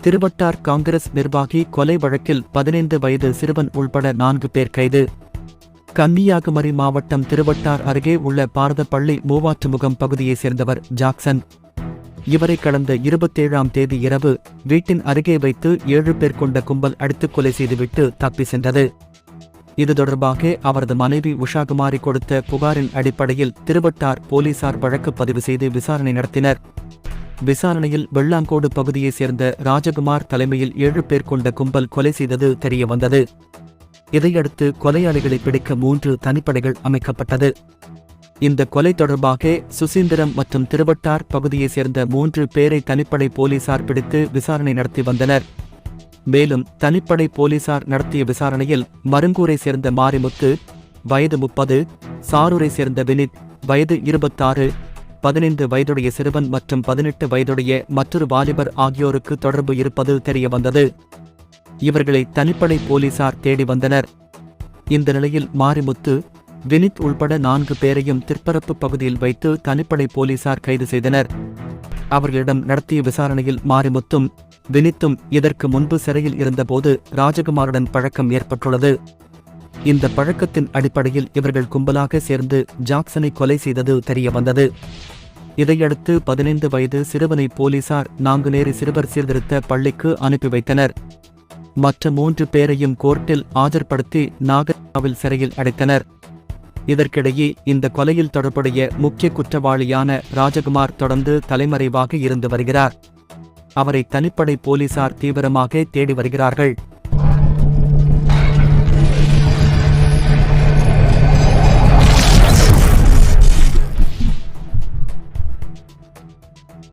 திருவட்டார் காங்கிரஸ் நிர்வாகி கொலை வழக்கில் 15 வயது சிறுவன் உள்பட 4 பேர் கைது. கன்னியாகுமரி மாவட்டம் திருவட்டார் அருகே உள்ள பாரதப்பள்ளி மூவாற்றுமுகம் பகுதியைச் சேர்ந்தவர் ஜாக்சன். இவரை கடந்த 27ஆம் தேதி இரவு வீட்டின் அருகே வைத்து 7 பேர் கொண்ட கும்பல் அடித்துக் கொலை செய்துவிட்டு தப்பி சென்றது. இது தொடர்பாக அவரது மனைவி உஷாகுமாரி கொடுத்த புகாரின் அடிப்படையில் திருவட்டார் போலீசார் வழக்கு பதிவு செய்து விசாரணை நடத்தினர். விசாரணையில் வெள்ளாங்கோடு பகுதியைச் சேர்ந்த ராஜகுமார் தலைமையில் 7 பேர் கொண்ட கும்பல் கொலை செய்தது தெரியவந்தது. இதையடுத்து கொலையாளிகளை பிடிக்க 3 தனிப்படைகள் அமைக்கப்பட்டது. இந்த கொலை தொடர்பாக சுசீந்திரம் மற்றும் திருவட்டார் பகுதியைச் சேர்ந்த 3 பேரை தனிப்படை போலீசார் பிடித்து விசாரணை நடத்தி வந்தனர். மேலும் தனிப்படை போலீசார் நடத்திய விசாரணையில் மருங்கூரை சேர்ந்த மாரிமுத்து வயது 30, சாரூரை சேர்ந்த வினித் வயது 26, 15 வயதுடைய சிறுவன் மற்றும் 18 வயதுடைய மற்றொரு வாலிபர் ஆகியோருக்கு தொடர்பு இருப்பது தெரியவந்தது. இவர்களை தனிப்படை போலீசார் தேடி வந்தனர். இந்த நிலையில் மாரிமுத்து, வினித் உள்பட 4 பேரையும் திற்பரப்பு பகுதியில் வைத்து தனிப்படை போலீசார் கைது செய்தனர். அவர்களிடம் நடத்திய விசாரணையில் மாரிமுத்தும் வினித்தும் இதற்கு முன்பு சிறையில் இருந்தபோது ராஜகுமாருடன் பழக்கம் ஏற்பட்டுள்ளது. இந்த பழக்கத்தின் அடிப்படையில் இவர்கள் கும்பலாக சேர்ந்து ஜாக்சனை கொலை செய்தது தெரியவந்தது. இதையடுத்து 15 வயது சிறுவனை போலீசார் நாங்குநேரி சிறுவர் சீர்திருத்த பள்ளிக்கு அனுப்பி வைத்தனர். மற்ற 3 பேரையும் கோர்ட்டில் ஆஜர்படுத்தி நாகர்கோவில் சிறையில் அடைத்தனர். இதற்கிடையே இந்த கொலையில் தொடர்புடைய முக்கிய குற்றவாளியான ராஜகுமார் தொடர்ந்து தலைமறைவாக இருந்து வருகிறார். அவரை தனிப்படை போலீசார் தீவிரமாக தேடி வருகிறார்கள்.